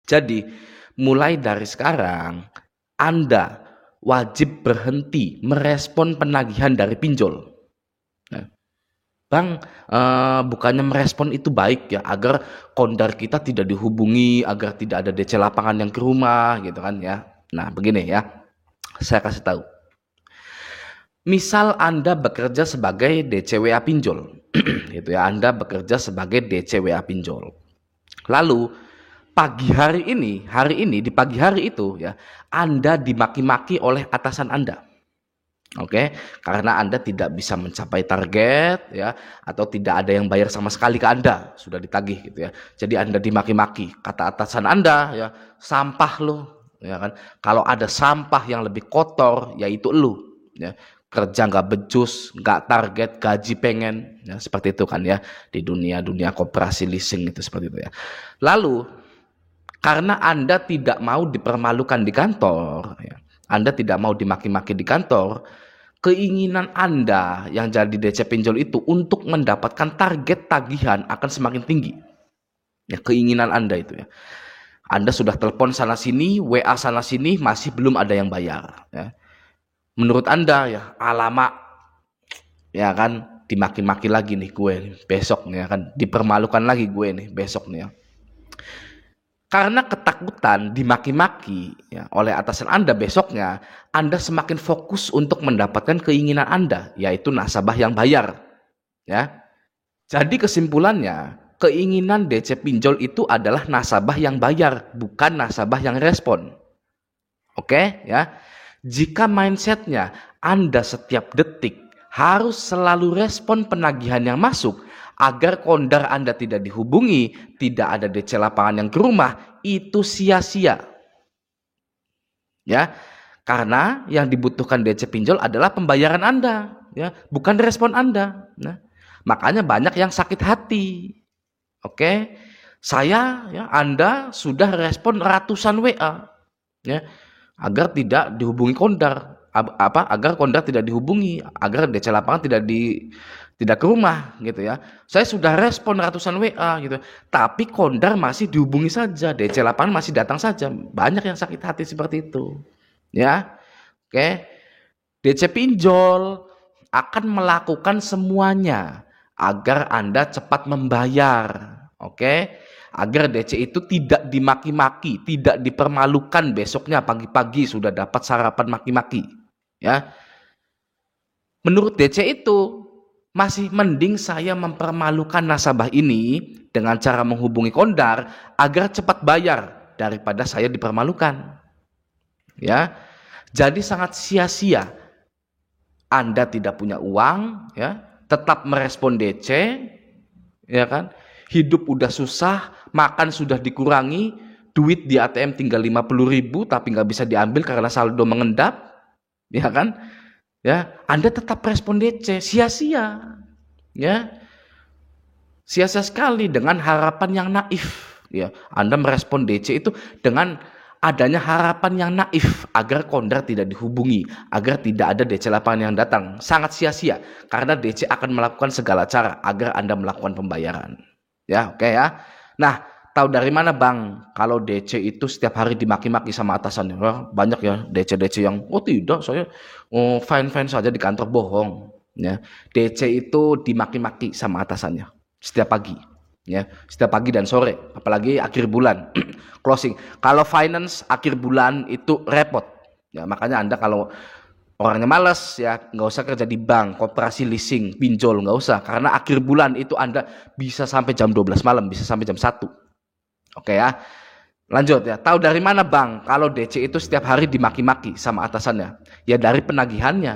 Jadi, mulai dari sekarang Anda wajib berhenti merespon penagihan dari pinjol. Nah, Bang, bukannya merespon itu baik ya, agar kondar kita tidak dihubungi, agar tidak ada DC lapangan yang ke rumah gitu kan ya. Nah, begini ya, saya kasih tahu. Misal Anda bekerja sebagai DCWA pinjol, gitu ya. Anda bekerja sebagai DCWA pinjol. Lalu hari ini di pagi hari itu ya, Anda dimaki-maki oleh atasan Anda. Oke, karena Anda tidak bisa mencapai target ya, atau tidak ada yang bayar sama sekali ke Anda, sudah ditagih gitu ya. Jadi Anda dimaki-maki, kata atasan Anda ya, sampah lo, ya kan. Kalau ada sampah yang lebih kotor, yaitu lu, ya. Kerja nggak becus, nggak target, gaji pengen, ya, seperti itu kan ya, di dunia koperasi leasing itu seperti itu ya. Lalu karena Anda tidak mau dipermalukan di kantor, ya, Anda tidak mau dimaki-maki di kantor, keinginan Anda yang jadi DC pinjol itu untuk mendapatkan target tagihan akan semakin tinggi. Ya, keinginan Anda itu ya. Anda sudah telepon sana sini, WA sana sini, masih belum ada yang bayar. Ya. Menurut Anda ya, alamak, ya kan, dimaki-maki lagi nih gue nih, besok nih ya kan, dipermalukan lagi gue nih besok nih ya. Karena ketakutan dimaki-maki ya, oleh atasan Anda besoknya, Anda semakin fokus untuk mendapatkan keinginan Anda, yaitu nasabah yang bayar. Ya. Jadi kesimpulannya, keinginan DC pinjol itu adalah nasabah yang bayar, bukan nasabah yang respon. Oke, ya. Jika mindsetnya Anda setiap detik harus selalu respon penagihan yang masuk, agar kondar Anda tidak dihubungi, tidak ada DC lapangan yang ke rumah, itu sia-sia. Ya, karena yang dibutuhkan DC pinjol adalah pembayaran Anda, ya, bukan respon Anda. Nah, makanya banyak yang sakit hati. Oke, saya, ya, Anda sudah respon ratusan WA, ya, agar tidak dihubungi kondar, agar kondar tidak dihubungi, agar DC lapangan tidak ke rumah gitu ya. Saya sudah respon ratusan WA gitu, tapi kondar masih dihubungi saja, DC lapangan masih datang saja. Banyak yang sakit hati seperti itu. Ya. Oke. DC pinjol akan melakukan semuanya agar Anda cepat membayar. Oke. Agar DC itu tidak dimaki-maki, tidak dipermalukan besoknya pagi-pagi sudah dapat sarapan maki-maki. Ya. Menurut DC itu masih mending saya mempermalukan nasabah ini dengan cara menghubungi kondar agar cepat bayar daripada saya dipermalukan. Ya. Jadi sangat sia-sia. Anda tidak punya uang, ya, tetap merespon DC, ya kan? Hidup udah susah, makan sudah dikurangi, duit di ATM tinggal 50.000 tapi nggak bisa diambil karena saldo mengendap, ya kan? Ya, Anda tetap respon DC, sia-sia, ya, sia-sia sekali dengan harapan yang naif, ya. Anda merespon DC itu dengan adanya harapan yang naif agar kondar tidak dihubungi, agar tidak ada DC lapangan yang datang, sangat sia-sia karena DC akan melakukan segala cara agar Anda melakukan pembayaran. Ya, oke ya. Nah, tahu dari mana Bang kalau DC itu setiap hari dimaki-maki sama atasannya? Banyak ya DC yang tidak, saya fine-fine saja di kantor, bohong. Ya, DC itu dimaki-maki sama atasannya setiap pagi. Ya, setiap pagi dan sore, apalagi akhir bulan closing. Kalau finance akhir bulan itu repot. Ya, makanya Anda kalau orangnya malas ya nggak usah kerja di bank, koperasi leasing, pinjol, nggak usah, karena akhir bulan itu Anda bisa sampai jam 12 malam, bisa sampai jam 1. Oke ya. Lanjut ya. Tahu dari mana Bang kalau DC itu setiap hari dimaki-maki sama atasannya? Ya dari penagihannya.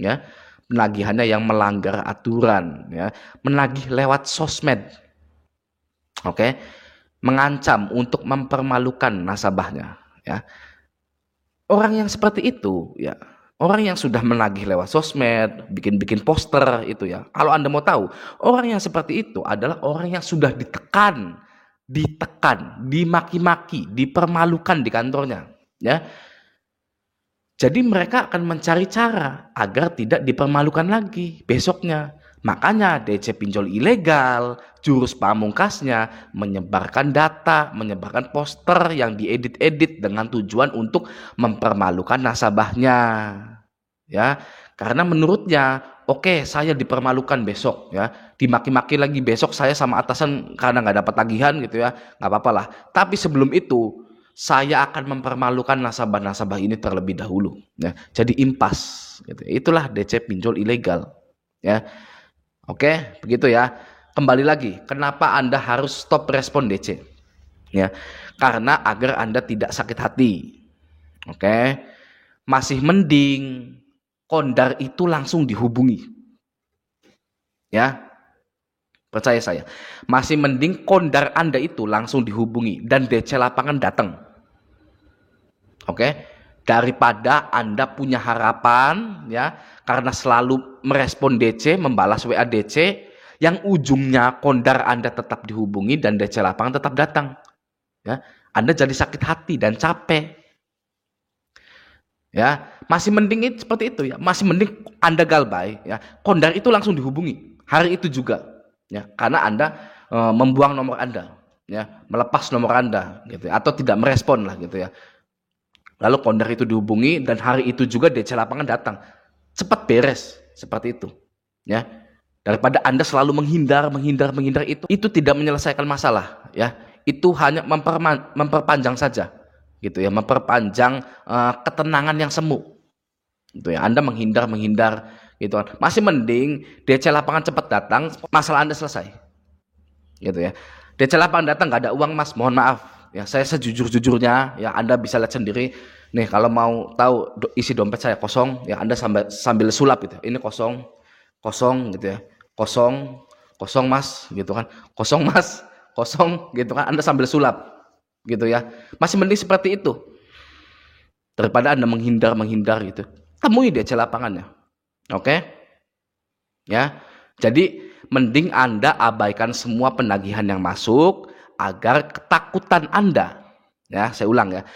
Ya. Penagihannya yang melanggar aturan, ya. Menagih lewat sosmed. Oke. Mengancam untuk mempermalukan nasabahnya, ya. Orang yang seperti itu, ya, orang yang sudah menagih lewat sosmed, bikin-bikin poster itu ya. Kalau Anda mau tahu, orang yang seperti itu adalah orang yang sudah ditekan, dimaki-maki, dipermalukan di kantornya, ya. Jadi mereka akan mencari cara agar tidak dipermalukan lagi besoknya. Makanya DC pinjol ilegal, jurus pamungkasnya menyebarkan data, menyebarkan poster yang diedit-edit dengan tujuan untuk mempermalukan nasabahnya. Ya, karena menurutnya, oke, saya dipermalukan besok, ya, dimaki-maki lagi besok saya sama atasan karena nggak dapat tagihan gitu ya, nggak apa-apa lah. Tapi sebelum itu saya akan mempermalukan nasabah-nasabah ini terlebih dahulu. Ya, jadi impas. Gitu. Itulah DC pinjol ilegal. Ya, oke, begitu ya. Kembali lagi, kenapa Anda harus stop respon DC? Ya, karena agar Anda tidak sakit hati. Oke, masih mending kondar itu langsung dihubungi. Ya, percaya saya. Masih mending kondar Anda itu langsung dihubungi dan DC lapangan datang. Oke, daripada Anda punya harapan ya karena selalu merespon DC, membalas WA DC yang ujungnya kondar Anda tetap dihubungi dan DC lapangan tetap datang. Ya, Anda jadi sakit hati dan capek. Ya, masih mending seperti itu ya. Masih mending Anda galbay ya. Kondar itu langsung dihubungi hari itu juga ya, karena Anda membuang nomor Anda ya, melepas nomor Anda gitu ya, atau tidak merespon lah gitu ya. Lalu kondar itu dihubungi dan hari itu juga DC lapangan datang. Cepat beres seperti itu ya. Daripada Anda selalu menghindar itu tidak menyelesaikan masalah ya. Itu hanya memperpanjang saja. Gitu ya, memperpanjang ketenangan yang semu. Gitu ya, Anda menghindar gitu kan. Masih mending DC lapangan cepat datang, masalah Anda selesai. Gitu ya. DC lapangan datang nggak ada uang Mas, mohon maaf. Ya, saya sejujur-jujurnya ya, Anda bisa lihat sendiri. Nih, kalau mau tahu isi dompet saya kosong, ya Anda sambil sulap gitu. Ini kosong gitu ya. Kosong Mas, gitu kan. Kosong Mas, kosong gitu kan. Anda sambil sulap. Gitu ya, masih mending seperti itu daripada Anda menghindar gitu. Temui DC lapangannya. Oke ya, jadi mending Anda abaikan semua penagihan yang masuk agar ketakutan Anda, ya saya ulang ya,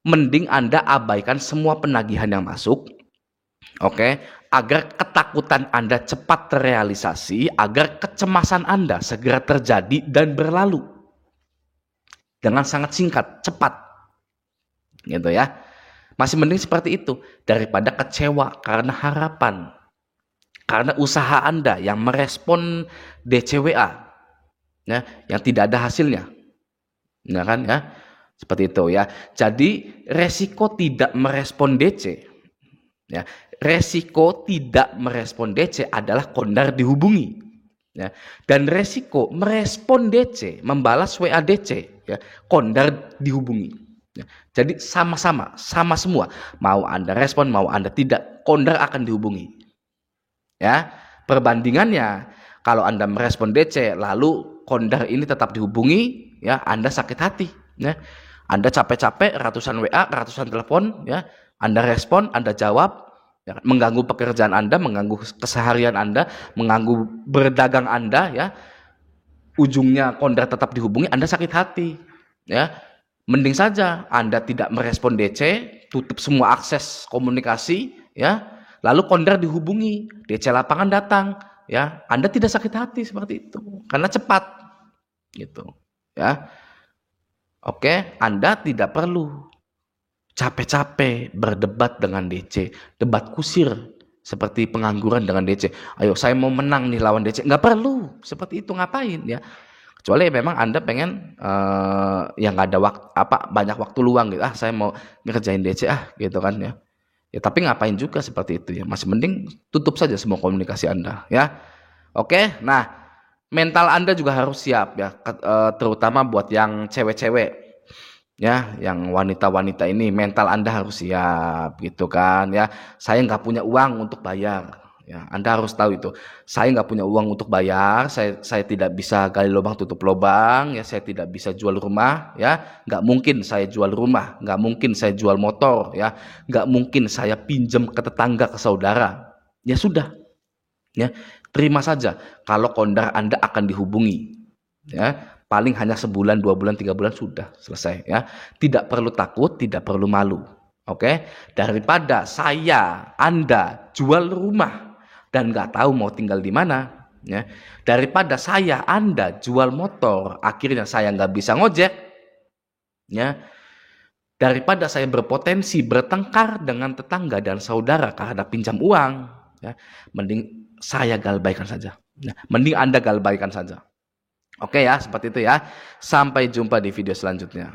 mending Anda abaikan semua penagihan yang masuk, oke, agar ketakutan Anda cepat terrealisasi, agar kecemasan Anda segera terjadi dan berlalu dengan sangat singkat, cepat, gitu ya. Masih mending seperti itu daripada kecewa karena harapan, karena usaha Anda yang merespon DCWA, ya, yang tidak ada hasilnya, ya kan ya, seperti itu ya. Jadi resiko tidak merespon DC, ya, resiko tidak merespon DC adalah kondar dihubungi. Ya, dan resiko merespon DC, membalas WA DC, ya, kondar dihubungi. Ya, jadi sama semua. Mau Anda respon, mau Anda tidak, kondar akan dihubungi. Ya, perbandingannya kalau Anda merespon DC lalu kondar ini tetap dihubungi, ya Anda sakit hati. Ya, Anda capek-capek ratusan WA, ratusan telepon, ya Anda respon, Anda jawab. Ya, mengganggu pekerjaan Anda, mengganggu keseharian Anda, mengganggu berdagang Anda, ya. Ujungnya kondar tetap dihubungi, Anda sakit hati, ya. Mending saja Anda tidak merespon DC, tutup semua akses komunikasi, ya. Lalu kondar dihubungi, DC lapangan datang, ya. Anda tidak sakit hati seperti itu, karena cepat, gitu, ya. Oke, Anda tidak perlu capek-capek berdebat dengan DC, debat kusir seperti pengangguran dengan DC. Ayo saya mau menang nih lawan DC, nggak perlu seperti itu, ngapain ya? Kecuali memang Anda pengen yang nggak ada banyak waktu luang gitu, saya mau ngerjain DC gitu kan ya. Ya tapi ngapain juga seperti itu ya? Masih mending tutup saja semua komunikasi Anda ya. Oke, nah mental Anda juga harus siap ya, terutama buat yang cewek-cewek. Ya, yang wanita-wanita ini mental Anda harus siap gitu kan ya. Saya nggak punya uang untuk bayar. Ya, Anda harus tahu itu. Saya nggak punya uang untuk bayar. Saya tidak bisa gali lubang tutup lubang. Ya, saya tidak bisa jual rumah. Ya, nggak mungkin saya jual rumah. Nggak mungkin saya jual motor. Ya, nggak mungkin saya pinjam ke tetangga, ke saudara. Ya sudah. Ya, terima saja. Kalau kondar Anda akan dihubungi. Ya. Paling hanya sebulan, 2 bulan, 3 bulan sudah selesai ya. Tidak perlu takut, tidak perlu malu. Oke? Daripada Anda jual rumah dan nggak tahu mau tinggal di mana, Ya. Daripada Anda jual motor, akhirnya saya nggak bisa ngojek, ya. Daripada saya berpotensi bertengkar dengan tetangga dan saudara karena pinjam uang, ya, mending saya galbaikan saja. Ya, mending Anda galbaikan saja. Oke ya, seperti itu ya. Sampai jumpa di video selanjutnya.